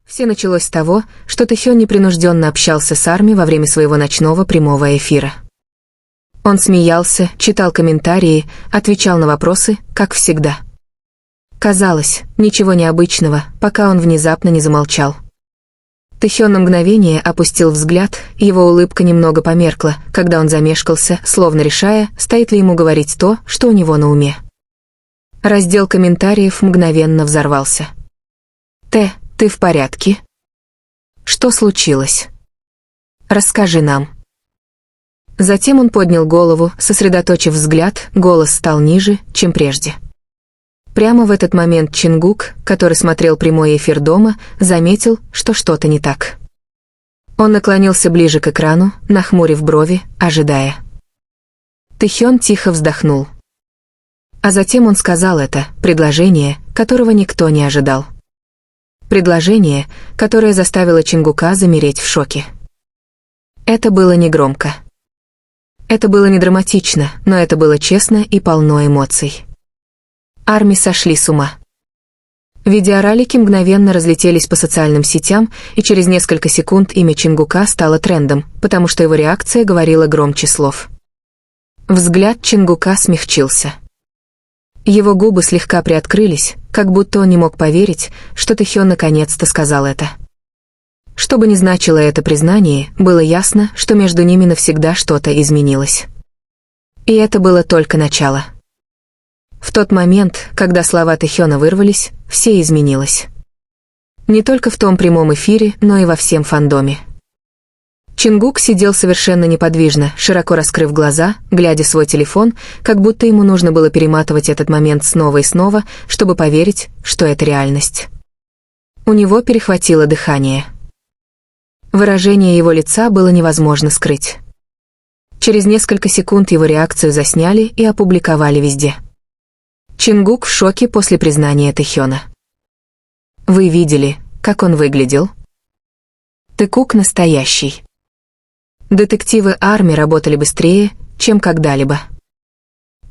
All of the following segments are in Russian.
Все началось с того, что Тэхён непринужденно общался с Арми во время своего ночного прямого эфира. Он смеялся, читал комментарии, отвечал на вопросы, как всегда. Казалось, ничего необычного, пока он внезапно не замолчал. Тэхён на мгновение опустил взгляд, его улыбка немного померкла, когда он замешкался, словно решая, стоит ли ему говорить то, что у него на уме. Раздел комментариев мгновенно взорвался. Ты в порядке? Что случилось? Расскажи нам». Затем он поднял голову, сосредоточив взгляд, голос стал ниже, чем прежде. Прямо в этот момент Чингук, который смотрел прямой эфир дома, заметил, что что-то не так. Он наклонился ближе к экрану, нахмурив брови, ожидая. Тэхён тихо вздохнул. А затем он сказал это, предложение, которого никто не ожидал. Предложение, которое заставило Чингука замереть в шоке. Это было негромко. Это было не драматично, но это было честно и полно эмоций. Арми сошли с ума. Видеоролики мгновенно разлетелись по социальным сетям, и через несколько секунд имя Чингука стало трендом, потому что его реакция говорила громче слов. Взгляд Чингука смягчился. Его губы слегка приоткрылись, как будто он не мог поверить, что Тэхён наконец-то сказал это. Что бы ни значило это признание, было ясно, что между ними навсегда что-то изменилось. И это было только начало. В тот момент, когда слова Тэхёна вырвались, все изменилось. Не только в том прямом эфире, но и во всем фандоме. Чингук сидел совершенно неподвижно, широко раскрыв глаза, глядя в свой телефон, как будто ему нужно было перематывать этот момент снова и снова, чтобы поверить, что это реальность. У него перехватило дыхание. Выражение его лица было невозможно скрыть. Через несколько секунд его реакцию засняли и опубликовали везде. Чингук в шоке после признания Тэхёна. Вы видели, как он выглядел? Тэкук настоящий. Детективы Арми работали быстрее, чем когда-либо.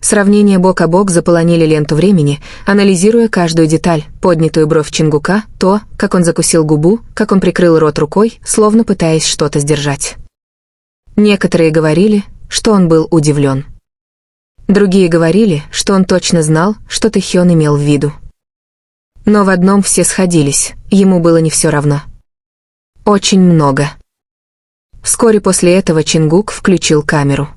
Сравнения бок о бок заполонили ленту времени, анализируя каждую деталь, поднятую бровь Чингука, то, как он закусил губу, как он прикрыл рот рукой, словно пытаясь что-то сдержать. Некоторые говорили, что он был удивлен. Другие говорили, что он точно знал, что Тэхён имел в виду. Но в одном все сходились, ему было не все равно. Очень много. Вскоре после этого Чингук включил камеру.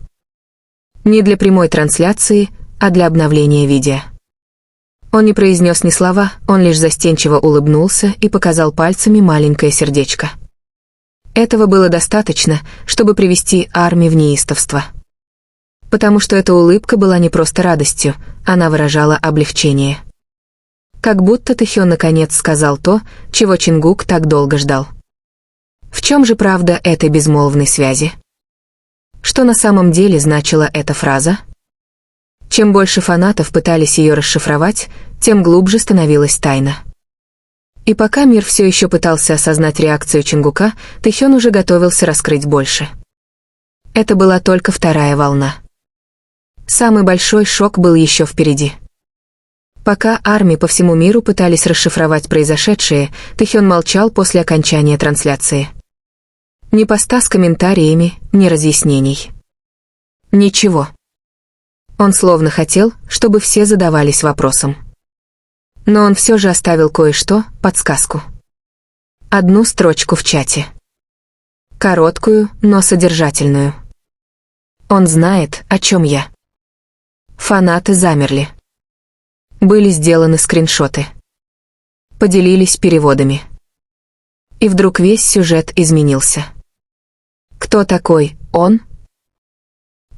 Не для прямой трансляции, а для обновления видео. Он не произнес ни слова, он лишь застенчиво улыбнулся и показал пальцами маленькое сердечко. Этого было достаточно, чтобы привести Арми в неистовство. Потому что эта улыбка была не просто радостью, она выражала облегчение. Как будто Тэхён наконец сказал то, чего Чингук так долго ждал. В чем же правда этой безмолвной связи? Что на самом деле значила эта фраза? Чем больше фанатов пытались ее расшифровать, тем глубже становилась тайна. И пока мир все еще пытался осознать реакцию Чингука, Тэхён уже готовился раскрыть больше. Это была только вторая волна. Самый большой шок был еще впереди. Пока Арми по всему миру пытались расшифровать произошедшее, Тэхён молчал после окончания трансляции. Ни поста с комментариями, ни разъяснений. Ничего. Он словно хотел, чтобы все задавались вопросом. Но он все же оставил кое-что, подсказку. Одну строчку в чате. Короткую, но содержательную. Он знает, о чем я. Фанаты замерли. Были сделаны скриншоты. Поделились переводами. И вдруг весь сюжет изменился. Кто такой он?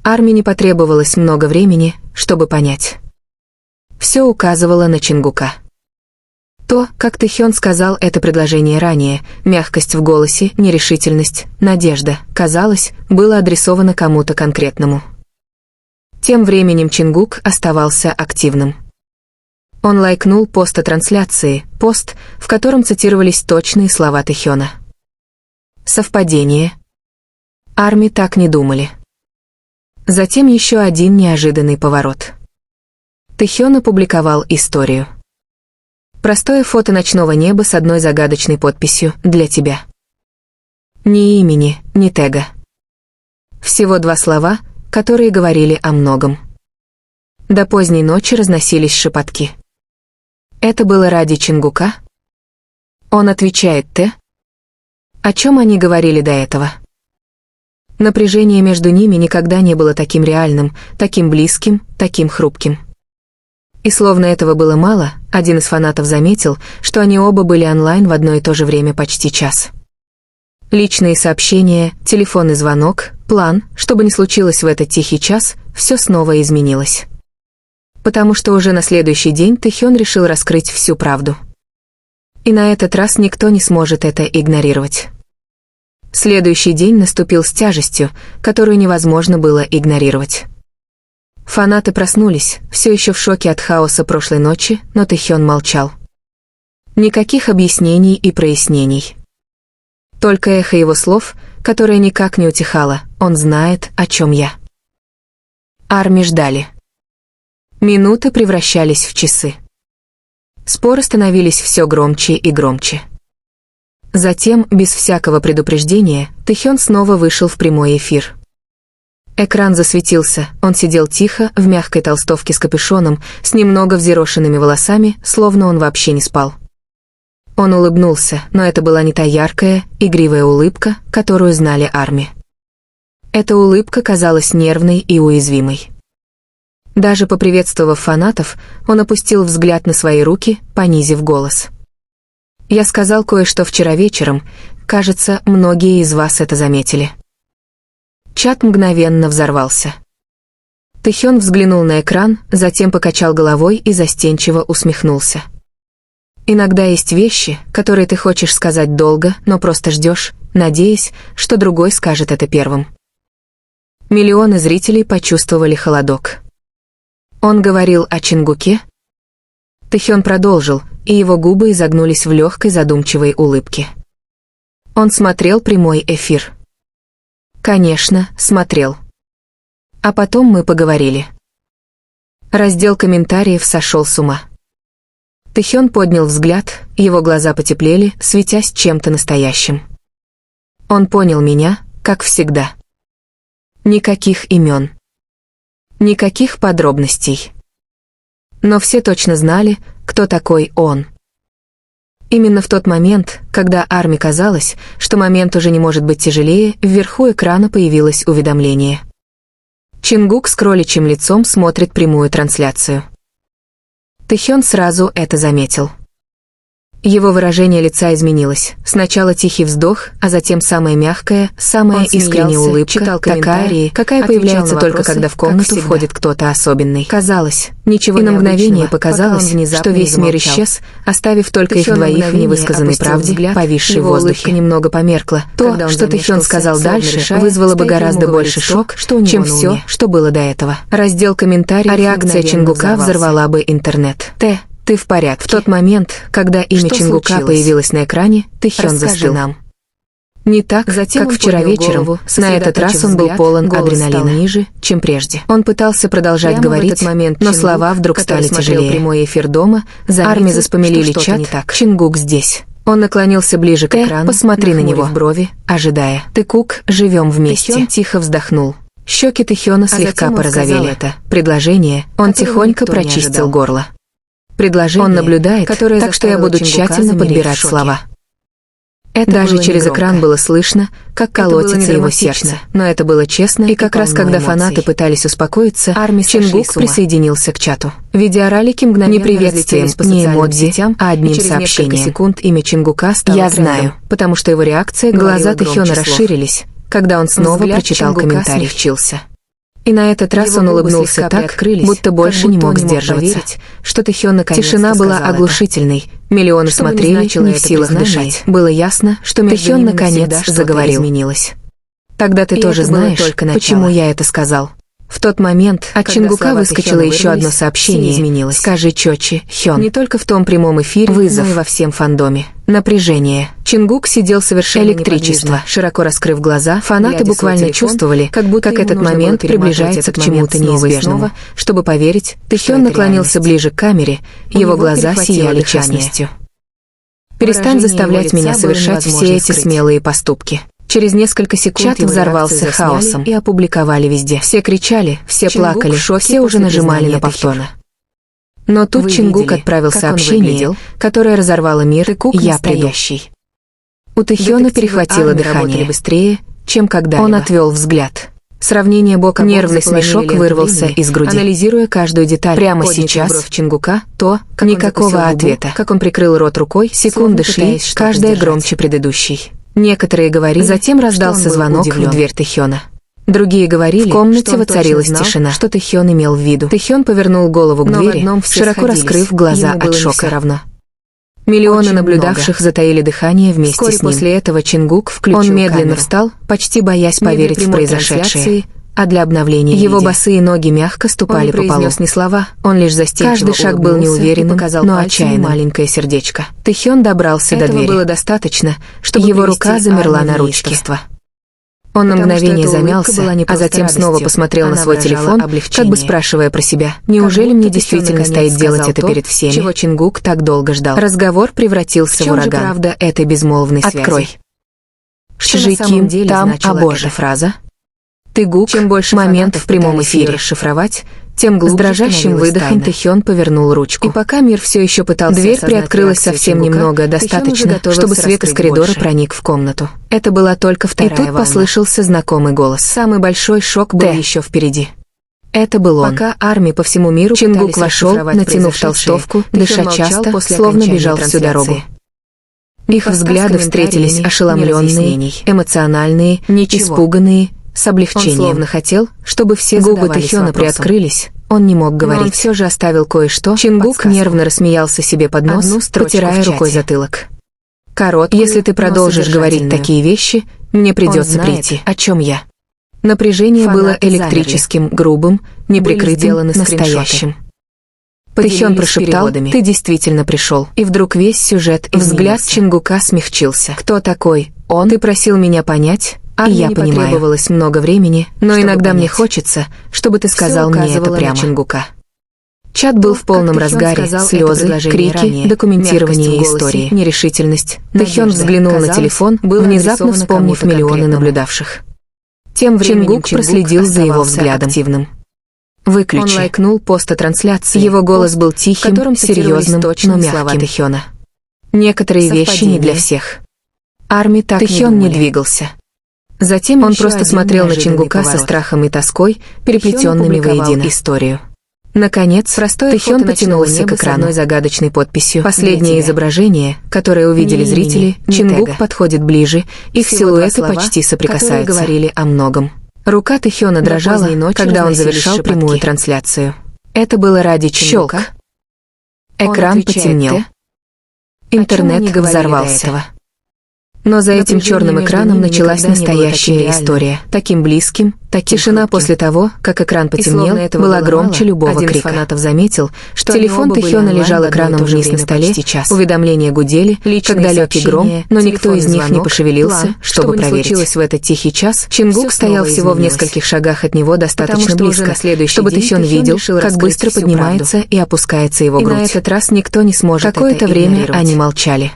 Арми не потребовалось много времени, чтобы понять. Все указывало на Чингука. То, как Тэхён сказал это предложение ранее, мягкость в голосе, нерешительность, надежда, казалось, было адресовано кому-то конкретному. Тем временем Чингук оставался активным. Он лайкнул пост о трансляции, пост, в котором цитировались точные слова Тэхёна. Совпадение? Арми так не думали. Затем еще один неожиданный поворот. Тэхён опубликовал историю. Простое фото ночного неба с одной загадочной подписью «Для тебя». Ни имени, ни тега. Всего 2 слова, которые говорили о многом. До поздней ночи разносились шепотки. Это было ради Чингука? Он отвечает «Т». О чем они говорили до этого? Напряжение между ними никогда не было таким реальным, таким близким, таким хрупким. И словно этого было мало, один из фанатов заметил, что они оба были онлайн в одно и то же время почти час. Личные сообщения, телефонный звонок, план, что бы ни случилось в этот тихий час, все снова изменилось. Потому что уже на следующий день Тэхён решил раскрыть всю правду. И на этот раз никто не сможет это игнорировать. Следующий день наступил с тяжестью, которую невозможно было игнорировать. Фанаты проснулись, все еще в шоке от хаоса прошлой ночи, но Тэхён молчал. Никаких объяснений и прояснений. Только эхо его слов, которое никак не утихало, он знает, о чем я. Арми ждали. Минуты превращались в часы. Споры становились все громче и громче. Затем, без всякого предупреждения, Тэхён снова вышел в прямой эфир. Экран засветился, он сидел тихо, в мягкой толстовке с капюшоном, с немного взъерошенными волосами, словно он вообще не спал. Он улыбнулся, но это была не та яркая, игривая улыбка, которую знали Арми. Эта улыбка казалась нервной и уязвимой. Даже поприветствовав фанатов, он опустил взгляд на свои руки, понизив голос. «Я сказал кое-что вчера вечером, кажется, многие из вас это заметили». Чат мгновенно взорвался. Тэхён взглянул на экран, затем покачал головой и застенчиво усмехнулся. «Иногда есть вещи, которые ты хочешь сказать долго, но просто ждешь, надеясь, что другой скажет это первым». Миллионы зрителей почувствовали холодок. Он говорил о Чингуке? Тэхён продолжил, и его губы изогнулись в легкой задумчивой улыбке. Он смотрел прямой эфир. Конечно, смотрел. А потом мы поговорили. Раздел комментариев сошел с ума. Тэхён поднял взгляд, его глаза потеплели, светясь чем-то настоящим. Он понял меня, как всегда. Никаких имен. Никаких подробностей. Но все точно знали, кто такой он. Именно в тот момент, когда Арми казалось, что момент уже не может быть тяжелее, вверху экрана появилось уведомление. Чингук с кроличьим лицом смотрит прямую трансляцию. Тэхён сразу это заметил. Его выражение лица изменилось. Сначала тихий вздох, а затем самая мягкая, самая искренняя улыбка, такая, какая появляется только когда в комнату входит кто-то особенный. Казалось, ничего и на мгновение показалось, что весь мир исчез, оставив только их двоих в невысказанной правде, повисшей в воздухе. Немного померкла. То, что Тэхён сказал дальше, вызвало бы гораздо больше шок, чем все, что было до этого. Раздел комментариев, а реакция Чингука взорвала бы интернет. Ты в порядке. В тот момент, когда имя Чингука появилось на экране, Тэхён застыл нам. Не так, как вчера вечером, на этот раз он был полон адреналина ниже, чем прежде. Он пытался продолжать говорить, но слова вдруг стали тяжелее. Прямой эфир дома, Арми заспомелили чат, Чингук здесь. Он наклонился ближе к экрану, посмотри на него в брови, ожидая. Ты-Кук, живем вместе. Тэхён тихо вздохнул. Щеки Тэхёна слегка порозовели. Это предложение, он тихонько прочистил горло. Предложение, он наблюдает, так что я буду тщательно подбирать слова. Даже через экран было слышно, как колотится его сердце. Но это было честно, и как раз когда фанаты пытались успокоиться, Чингук присоединился к чату. Видеоролики мгновенно не приветствием, не эмодзи, а одним сообщением. Секунд имя Чингука стало я знаю, потому что его реакция, глаза Тэхёна расширились, когда он снова прочитал комментарий. И на этот раз он улыбнулся так, будто больше не мог сдерживаться. Что Тэхён наконец-то тишина была оглушительной, миллионы смотрели, не в силах дышать. Было ясно, что Тэхён наконец заговорил. Изменилось. Тогда ты тоже знаешь, почему я это сказал. В тот момент от Чингука выскочило еще одно сообщение. «Скажи чётче, Хён». Не только в том прямом эфире, вызов, но и во всем фандоме. Напряжение. Чингук сидел совершенно электричество, широко раскрыв глаза. Фанаты буквально чувствовали, как этот момент приближается к чему-то неизбежному. Чтобы поверить, Тэхён наклонился ближе к камере, его глаза сияли честностью. «Перестань заставлять меня совершать все эти смелые поступки». Через несколько секунд чат взорвался хаосом и опубликовали везде. Все кричали, все плакали, все уже нажимали на повтор. Но тут Чингук отправил сообщение, которое разорвало мир. «Я предыдущий». У Тэхёна перехватило дыхание быстрее, чем когда-либо. Он отвел взгляд. Сравнение боком. Нервный смешок вырвался из груди. Анализируя каждую деталь прямо сейчас в Чингука, никакого ответа. Как он прикрыл рот рукой, секунды шли, каждая громче предыдущей. Некоторые говорили, затем раздался звонок в дверь Тэхёна. Другие говорили, в комнате воцарилась тишина, что Тэхён имел в виду. Тэхён повернул голову к двери, широко раскрыв глаза от шока. Миллионы наблюдавших затаили дыхание вместе с ним. Вскоре после этого Чингук включил камеру. Он медленно встал, почти боясь поверить в произошедшее. А для обновления его босые ноги мягко ступали по полу. Он не произнес ни слова, он лишь застенчиво улыбнулся. Каждый шаг был неуверенным, но отчаянным. Маленькое сердечко. Тэхён добрался до двери. Этого было достаточно, чтобы его рука замерла на ручке. Он на мгновение замялся, а затем снова посмотрел на свой телефон, как бы спрашивая про себя, неужели мне действительно стоит делать это перед всеми, чего Чингук так долго ждал. Разговор превратился в ураган. В чем же правда этой безмолвной связи? «Открой». Что на самом деле значила эта фраза? Тэгук, чем больше момент в прямом эфире расшифровать, тем глубже. С дрожащим выдохом Тэхён повернул ручку. И пока мир все еще пытался, дверь приоткрылась совсем немного, достаточно, чтобы свет из коридора проник в комнату. Это была только вторая волна. И тут послышался знакомый голос. Самый большой шок был еще впереди. Это был он. Пока армии по всему миру Чингук вошел, натянув толстовку, дыша часто, словно бежал всю дорогу. Их взгляды встретились ошеломленные, эмоциональные, испуганные, с облегчением. Он словно хотел, чтобы все губы Тэхёна приоткрылись. Он не мог говорить. Но он все же оставил кое-что. Чингук нервно рассмеялся себе под нос, протирая рукой затылок. «Короткую, если ты продолжишь говорить такие вещи, мне придется прийти». О чем я? Напряжение было электрическим, грубым, неприкрытым, настоящим. Тэхён прошептал: «Ты действительно пришел». И вдруг весь сюжет изменился. Взгляд Чингука смягчился. «Кто такой он? Ты просил меня понять». И я понимаю, потребовалось много времени, но иногда мне хочется, чтобы ты сказал мне это прямо. Чингука. Чат был в полном разгаре, слезы, крики, документирование истории, нерешительность. Тэхён взглянул на телефон, внезапно вспомнив миллионы наблюдавших. Тем временем Чингук проследил за его взглядом. «Выключи». Он лайкнул пост о трансляции. Его голос был тихим, серьезным, но мягким. Тэхёна. Некоторые вещи не для всех. Армии так Тэхён не двигался. Затем он просто смотрел на Чингука со страхом и тоской, переплетенными воедино историю. Наконец, Тэхён потянулся к экрану с загадочной подписью. Последнее изображение, которое увидели зрители, Чингук подходит ближе, их силуэты почти соприкасаются. Говорили о многом. Рука Тэхёна дрожала, когда он завершал прямую трансляцию. Это было ради Чингука. Экран потемнел. Интернет взорвался. Но за этим черным экраном началась настоящая история. Таким близким, тишина после того, как экран потемнел, была громче любого крика. Один из фанатов заметил, что телефон Тэхёна лежал экраном вниз на столе, уведомления гудели, как далекий гром, но никто из них не пошевелился, чтобы проверить. Случилось в этот тихий час, Чингук стоял всего в нескольких шагах от него достаточно близко, чтобы Тэхён видел, как быстро поднимается и опускается его грудь. И на этот раз никто не сможет. Какое-то время они молчали.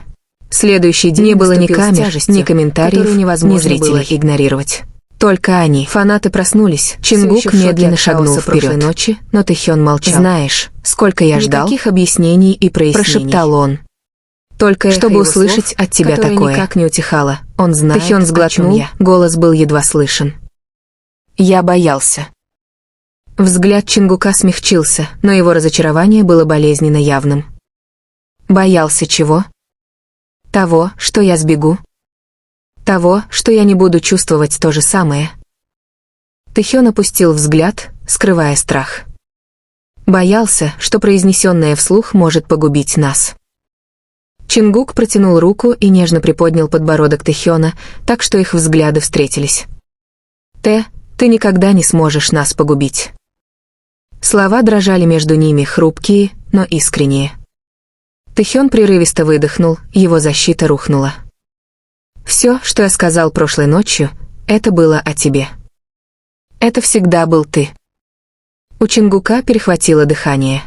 Следующий день не было ни камер, ни комментариев, ни зрителей игнорировать. Только они. Фанаты проснулись. Чингук медленно шагнул вперед. Ночи, но Тэхён молчал. «Знаешь, сколько я ждал?» Никаких объяснений и прояснений. Прошептал он. «Только чтобы услышать от тебя такое». Никак не утихало. Он знает, Тэхён сглотнул, голос был едва слышен. «Я боялся». Взгляд Чингука смягчился, но его разочарование было болезненно явным. «Боялся чего?» Того, что я сбегу? Того, что я не буду чувствовать то же самое? Тэхён опустил взгляд, скрывая страх. Боялся, что произнесенное вслух может погубить нас. Чингук протянул руку и нежно приподнял подбородок Тэхёна, так что их взгляды встретились. Ты никогда не сможешь нас погубить». Слова дрожали между ними, хрупкие, но искренние. Тэхён прерывисто выдохнул, его защита рухнула. «Все, что я сказал прошлой ночью, это было о тебе. Это всегда был ты». У Чингука перехватило дыхание.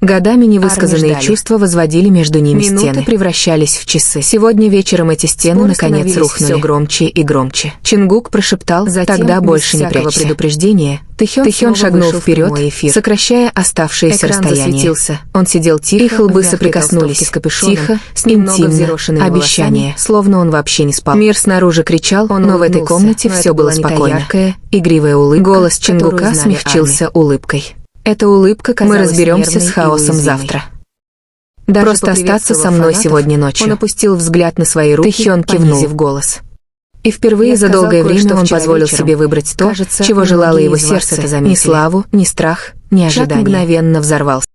Годами невысказанные чувства возводили между ними стены. Минуты превращались в часы. Сегодня вечером эти стены наконец рухнули. Все громче и громче. Чингук прошептал: «Тогда больше не прячься». Предупреждения. Тэхён шагнул вперед, сокращая оставшееся расстояние. Он сидел тихо, их лбы соприкоснулись, тихо, интимно, обещание, словно он вообще не спал. Мир снаружи кричал, но в этой комнате все было спокойно. Яркая, игривая улыбка. Голос Чингука смягчился улыбкой. Эта улыбка казалась: «Мы разберемся с хаосом завтра. Просто остаться со мной сегодня ночью». Он опустил взгляд на свои руки, Тэхён кивнул в голос. И впервые за долгое время он позволил себе выбрать то, чего желало его сердце, ни славу, ни страх, ни ожидание. Шаг мгновенно взорвался.